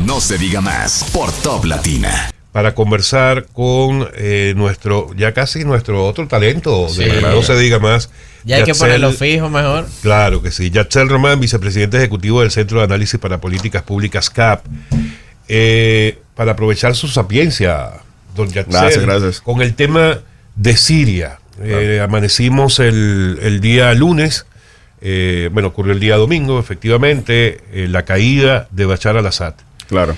No se diga más por Top Latina. Para conversar con nuestro otro talento, Sí. de verdad, no se diga más. Ya hay que ponerlo fijo mejor. Claro que sí. Yatzel Román, vicepresidente ejecutivo del Centro de Análisis para Políticas Públicas, CAP. Para aprovechar su sapiencia, don Yatzel, Gracias. con el tema de Siria. Amanecimos el día lunes, ocurrió el día domingo, efectivamente, la caída de Bashar al-Assad. Claro.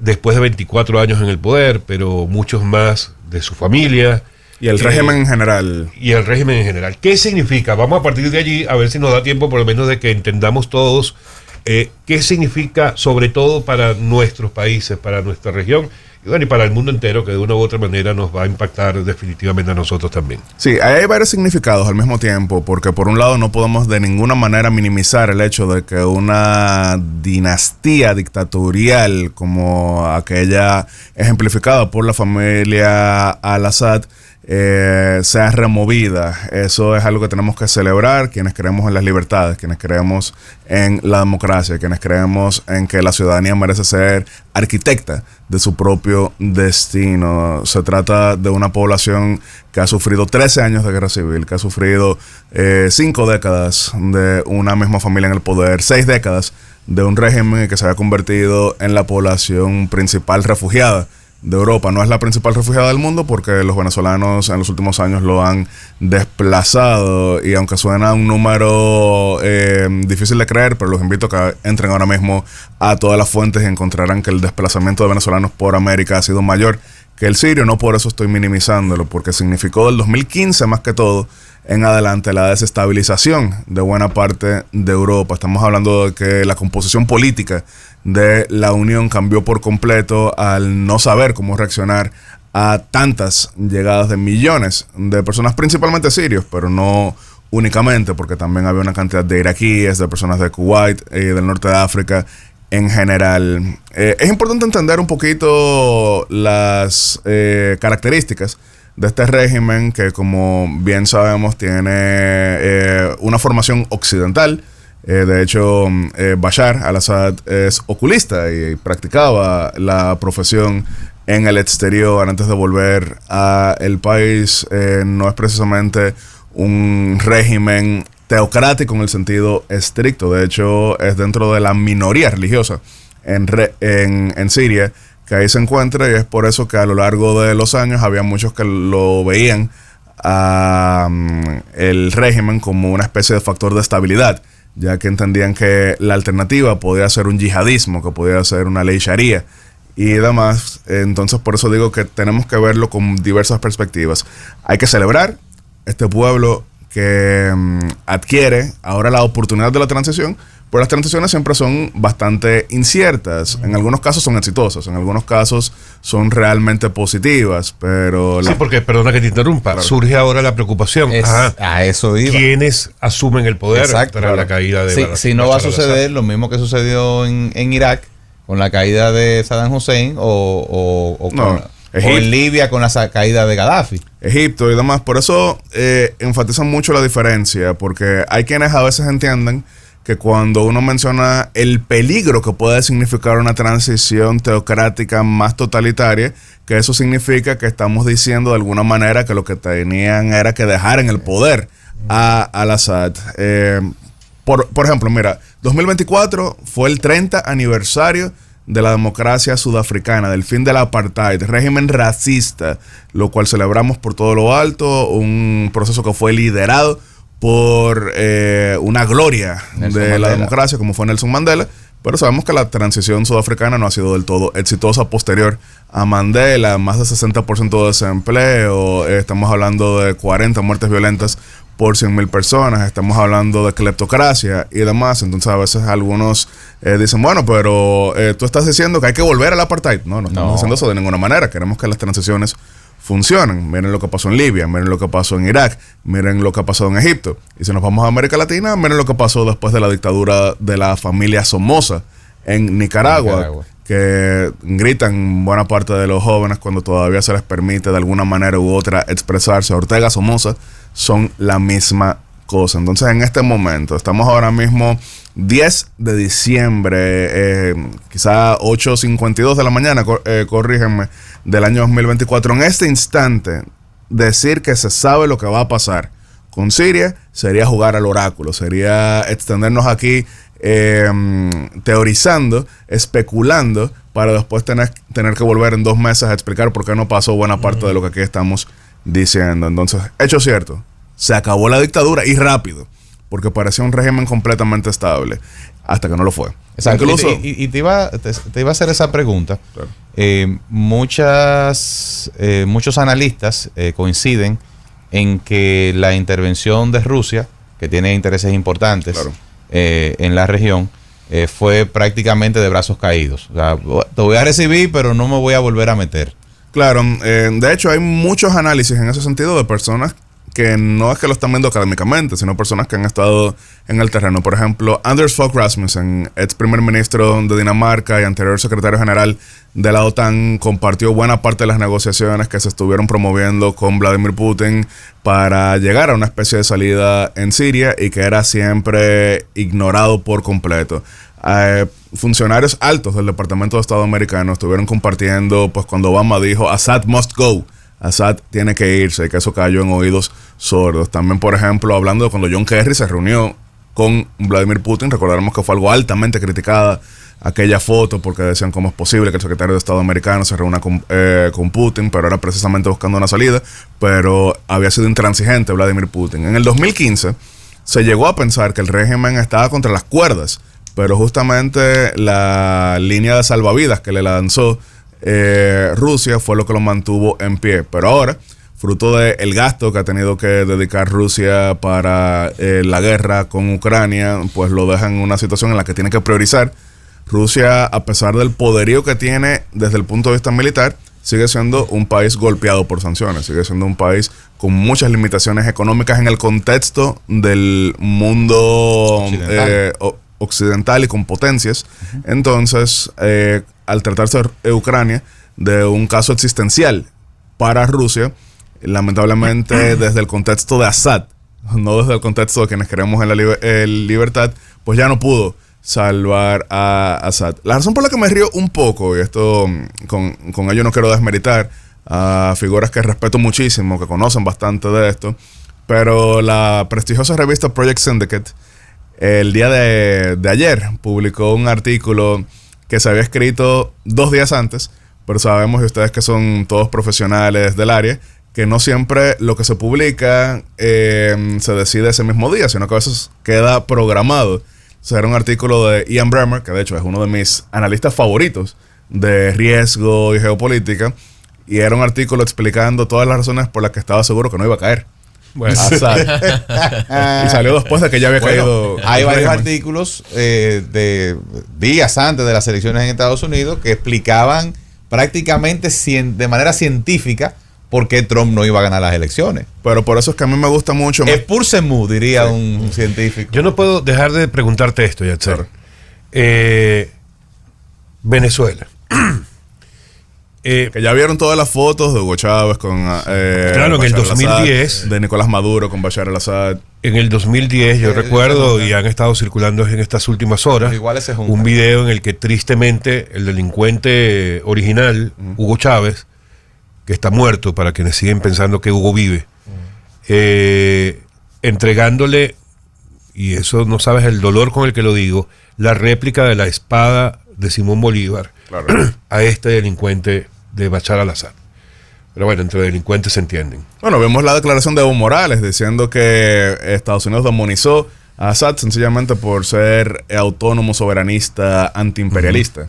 Después de 24 años en el poder, pero muchos más de su familia. Y el régimen en general. Y el régimen en general. ¿Qué significa? Vamos a partir de allí a ver si nos da tiempo por lo menos de que entendamos todos qué significa sobre todo para nuestros países, para nuestra región y para el mundo entero, que de una u otra manera nos va a impactar definitivamente a nosotros también. Sí, hay varios significados al mismo tiempo, porque por un lado no podemos de ninguna manera minimizar el hecho de que una dinastía dictatorial como aquella ejemplificada por la familia al-Assad sea removida. Eso es algo que tenemos que celebrar, quienes creemos en las libertades, quienes creemos en la democracia, quienes creemos en que la ciudadanía merece ser arquitecta de su propio destino. Se trata de una población que ha sufrido 13 años de guerra civil, que ha sufrido 5 décadas de una misma familia en el poder, 6 décadas de un régimen que se había convertido en la población principal refugiada de Europa. No es la principal refugiada del mundo porque los venezolanos en los últimos años lo han desplazado, y aunque suena un número difícil de creer, pero los invito a que entren ahora mismo a todas las fuentes y encontrarán que el desplazamiento de venezolanos por América ha sido mayor que el sirio. No por eso estoy minimizándolo, porque significó del 2015 más que todo en adelante la desestabilización de buena parte de Europa. Estamos hablando de que la composición política de la Unión cambió por completo al no saber cómo reaccionar a tantas llegadas de millones de personas, principalmente sirios, pero no únicamente, porque también había una cantidad de iraquíes, de personas de Kuwait y del norte de África en general. Es importante entender un poquito las características de este régimen que, como bien sabemos, tiene una formación occidental. De hecho, Bashar al-Assad es oculista y practicaba la profesión en el exterior antes de volver al país. No es precisamente un régimen teocrático en el sentido estricto. De hecho, es dentro de la minoría religiosa en Siria que ahí se encuentra, y es por eso que a lo largo de los años había muchos que lo veían el régimen como una especie de factor de estabilidad, ya que entendían que la alternativa podía ser un yihadismo, que podía ser una ley sharia y demás. Entonces, por eso digo que tenemos que verlo con diversas perspectivas. Hay que celebrar este pueblo que adquiere ahora la oportunidad de la transición, pero las transiciones siempre son bastante inciertas. En algunos casos son exitosas, en algunos casos son realmente positivas, pero... Sí, porque, perdona que te interrumpa, Claro. surge ahora la preocupación. A eso iba. ¿Quiénes asumen el poder Exacto, tras la caída de si no va a Bashar suceder al-Assad? lo mismo que sucedió en Irak con la caída de Saddam Hussein o en Libia con la caída de Gaddafi. Egipto y demás. Por eso enfatizan mucho la diferencia, porque hay quienes a veces entienden que cuando uno menciona el peligro que puede significar una transición teocrática más totalitaria, que eso significa que estamos diciendo de alguna manera que lo que tenían era que dejar en el poder a al-Assad. Por ejemplo, mira, 2024 fue el 30 aniversario de la democracia sudafricana, del fin del apartheid, régimen racista, lo cual celebramos por todo lo alto, un proceso que fue liderado por una gloria de la democracia como fue Nelson Mandela, pero sabemos que la transición sudafricana no ha sido del todo exitosa posterior a Mandela. Más de 60% de desempleo, estamos hablando de 40 muertes violentas por 100,000 personas, estamos hablando de cleptocracia y demás. Entonces a veces algunos dicen, bueno, pero tú estás diciendo que hay que volver al apartheid. No estamos diciendo eso de ninguna manera. Queremos que las transiciones funcionen. Miren lo que pasó en Libia, miren lo que pasó en Irak, miren lo que ha pasado en Egipto. Y si nos vamos a América Latina, miren lo que pasó después de la dictadura de la familia Somoza en Nicaragua, que gritan buena parte de los jóvenes cuando todavía se les permite de alguna manera u otra expresarse. Ortega, Somoza son la misma cosas. Entonces, en este momento, estamos ahora mismo 10 de diciembre, quizá 8:52 de la mañana, corrígenme, del año 2024. En este instante, decir que se sabe lo que va a pasar con Siria sería jugar al oráculo, sería extendernos aquí teorizando, especulando, para después tener que volver en 2 meses a explicar por qué no pasó buena parte de lo que aquí estamos diciendo. Entonces, hecho cierto, se acabó la dictadura y rápido, porque parecía un régimen completamente estable, hasta que no lo fue. Exacto. Incluso, y te iba a hacer esa pregunta. Claro. Muchos analistas coinciden en que la intervención de Rusia, que tiene intereses importantes, claro, en la región, fue prácticamente de brazos caídos. O sea, te voy a recibir, pero no me voy a volver a meter. Claro, de hecho hay muchos análisis en ese sentido de personas que no es que lo están viendo académicamente, sino personas que han estado en el terreno. Por ejemplo, Anders Fogh Rasmussen, ex primer ministro de Dinamarca y anterior secretario general de la OTAN, compartió buena parte de las negociaciones que se estuvieron promoviendo con Vladimir Putin para llegar a una especie de salida en Siria, y que era siempre ignorado por completo. Funcionarios altos del Departamento de Estado americano estuvieron compartiendo, pues, cuando Obama dijo Assad must go, Assad tiene que irse, y que eso cayó en oídos sordos. También, por ejemplo, hablando de cuando John Kerry se reunió con Vladimir Putin, recordaremos que fue algo altamente criticada aquella foto, porque decían cómo es posible que el secretario de Estado americano se reúna con Putin, pero era precisamente buscando una salida, pero había sido intransigente Vladimir Putin. En el 2015 se llegó a pensar que el régimen estaba contra las cuerdas, pero justamente la línea de salvavidas que le lanzó Rusia fue lo que lo mantuvo en pie. Pero ahora, fruto del gasto que ha tenido que dedicar Rusia para la guerra con Ucrania, pues lo deja en una situación en la que tiene que priorizar. Rusia, a pesar del poderío que tiene desde el punto de vista militar, sigue siendo un país golpeado por sanciones, sigue siendo un país con muchas limitaciones económicas en el contexto del mundo occidental y con potencias. Entonces, al tratarse de Ucrania de un caso existencial para Rusia, lamentablemente desde el contexto de Assad, no desde el contexto de quienes queremos en la libertad, pues ya no pudo salvar a Assad. La razón por la que me río un poco, y esto con ello no quiero desmeritar a figuras que respeto muchísimo, que conocen bastante de esto, pero la prestigiosa revista Project Syndicate el día de ayer publicó un artículo que se había escrito 2 días antes, pero sabemos, y ustedes que son todos profesionales del área, que no siempre lo que se publica se decide ese mismo día, sino que a veces queda programado. O sea, era un artículo de Ian Bremmer, que de hecho es uno de mis analistas favoritos de riesgo y geopolítica, y era un artículo explicando todas las razones por las que estaba seguro que no iba a caer. Bueno, y salió después de que ya había caído. Hay varios artículos de días antes de las elecciones en Estados Unidos que explicaban prácticamente de manera científica por qué Trump no iba a ganar las elecciones. Pero por eso es que a mí me gusta mucho. Es pur semú, diría un científico. Yo no puedo dejar de preguntarte esto, Yatser. Venezuela. Que ya vieron todas las fotos de Hugo Chávez con claro, en el 2010 de Nicolás Maduro con Bashar al-Assad. En el 2010 yo recuerdo, y han estado circulando en estas últimas horas, un video en el que tristemente el delincuente original, Hugo Chávez, que está muerto para quienes siguen pensando que Hugo vive, entregándole, y eso no sabes el dolor con el que lo digo, la réplica de la espada de Simón Bolívar, claro, a este delincuente de Bashar al-Assad. Pero bueno, entre delincuentes se entienden. Bueno, vemos la declaración de Evo Morales diciendo que Estados Unidos demonizó a Assad sencillamente por ser autónomo, soberanista, antiimperialista.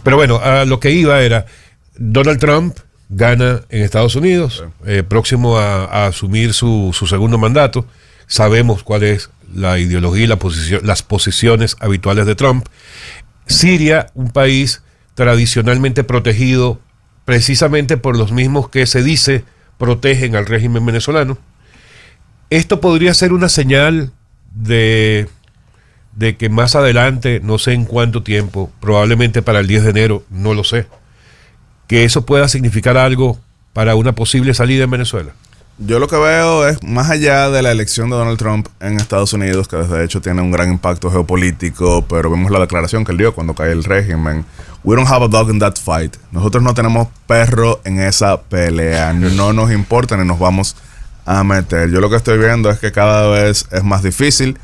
Pero bueno, a lo que iba era, Donald Trump gana en Estados Unidos, próximo a asumir su segundo mandato. Sabemos cuál es la ideología y las posiciones habituales de Trump. Siria, un país tradicionalmente protegido precisamente por los mismos que se dice protegen al régimen venezolano. Esto podría ser una señal de que más adelante, no sé en cuánto tiempo, probablemente para el 10 de enero, no lo sé, que eso pueda significar algo para una posible salida en Venezuela. Yo lo que veo es, más allá de la elección de Donald Trump en Estados Unidos, que de hecho tiene un gran impacto geopolítico, pero vemos la declaración que él dio cuando cae el régimen. We don't have a dog in that fight. Nosotros no tenemos perro en esa pelea. No nos importa ni nos vamos a meter. Yo lo que estoy viendo es que cada vez es más difícil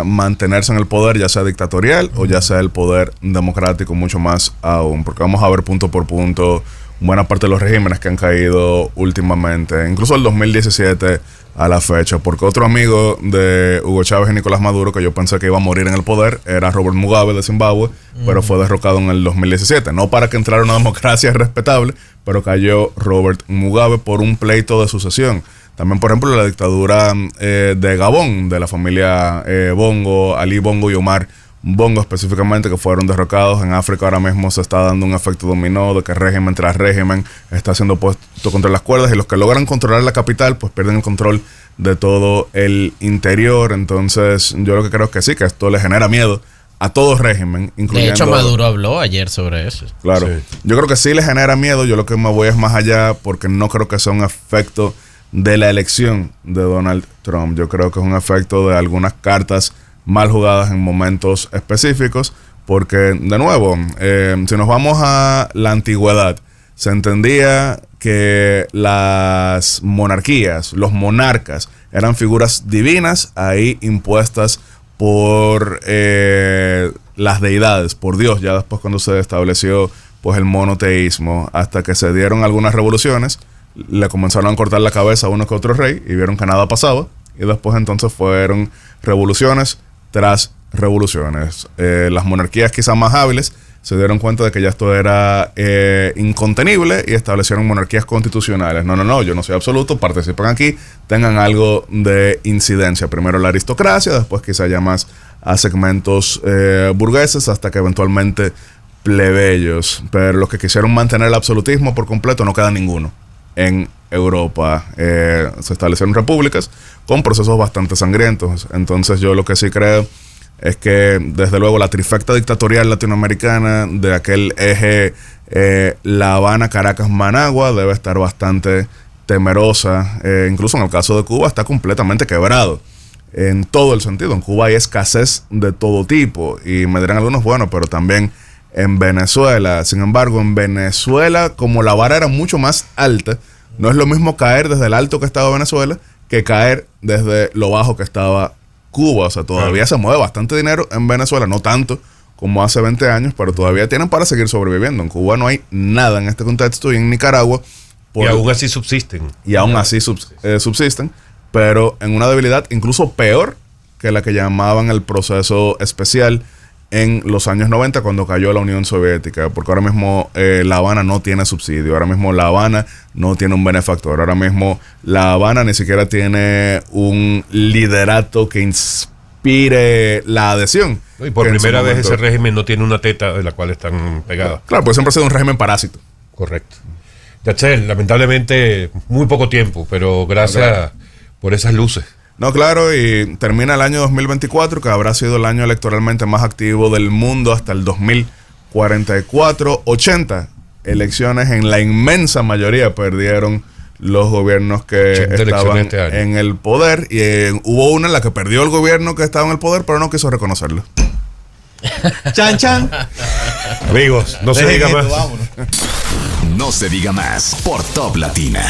mantenerse en el poder, ya sea dictatorial o ya sea el poder democrático, mucho más aún, porque vamos a ver punto por punto buena parte de los regímenes que han caído últimamente, incluso el 2017 a la fecha, porque otro amigo de Hugo Chávez y Nicolás Maduro, que yo pensé que iba a morir en el poder, era Robert Mugabe de Zimbabue, pero fue derrocado en el 2017, no para que entrara una democracia respetable, pero cayó Robert Mugabe por un pleito de sucesión. También, por ejemplo, la dictadura de Gabón, de la familia Bongo, Ali Bongo y Omar Bongo específicamente, que fueron derrocados. En África ahora mismo se está dando un efecto dominó de que régimen tras régimen está siendo puesto contra las cuerdas, y los que logran controlar la capital pues pierden el control de todo el interior. Entonces yo lo que creo es que sí, que esto le genera miedo a todo régimen, incluyendo... De hecho, Maduro habló ayer sobre eso. Claro, sí. Yo creo que sí le genera miedo. Yo lo que me voy es más allá, porque no creo que sea un efecto de la elección de Donald Trump. Yo creo que es un efecto de algunas cartas mal jugadas en momentos específicos, porque de nuevo, si nos vamos a la antigüedad, se entendía que las monarquías, los monarcas, eran figuras divinas ahí impuestas por las deidades, por Dios, ya después cuando se estableció pues el monoteísmo, hasta que se dieron algunas revoluciones, le comenzaron a cortar la cabeza a uno que otro rey y vieron que nada pasaba, y después entonces fueron revoluciones tras revoluciones. Las monarquías quizás más hábiles se dieron cuenta de que ya esto era incontenible y establecieron monarquías constitucionales. No, yo no soy absoluto, participen aquí, tengan algo de incidencia. Primero la aristocracia, después quizás ya más a segmentos burgueses, hasta que eventualmente plebeyos. Pero los que quisieron mantener el absolutismo por completo, no queda ninguno. En Europa se establecieron repúblicas con procesos bastante sangrientos. Entonces yo lo que sí creo es que desde luego la trifecta dictatorial latinoamericana de aquel eje La Habana, Caracas, Managua debe estar bastante temerosa. Incluso en el caso de Cuba está completamente quebrado en todo el sentido. En Cuba hay escasez de todo tipo, y me dirán algunos, bueno, pero también en Venezuela. Sin embargo, en Venezuela, como la vara era mucho más alta, no es lo mismo caer desde el alto que estaba Venezuela que caer desde lo bajo que estaba Cuba. O sea, todavía se mueve bastante dinero en Venezuela, no tanto como hace 20 años, pero todavía tienen para seguir sobreviviendo. En Cuba no hay nada en este contexto, y en Nicaragua... y aún así subsisten. Y aún así subsisten, pero en una debilidad incluso peor que la que llamaban el proceso especial en los años 90, cuando cayó la Unión Soviética, porque ahora mismo La Habana no tiene subsidio, ahora mismo La Habana no tiene un benefactor, ahora mismo La Habana ni siquiera tiene un liderato que inspire la adhesión. Y por primera vez ese régimen no tiene una teta de la cual están pegadas. Claro, pues siempre ha sido un régimen parásito. Correcto. Yachel, lamentablemente muy poco tiempo, pero gracias por esas luces. No, claro, y termina el año 2024, que habrá sido el año electoralmente más activo del mundo hasta el 2044. 80 elecciones, en la inmensa mayoría perdieron los gobiernos que estaban en el poder. Y hubo una en la que perdió el gobierno que estaba en el poder, pero no quiso reconocerlo. Chan, chan. Amigos, no se diga más. No se diga más por Top Latina.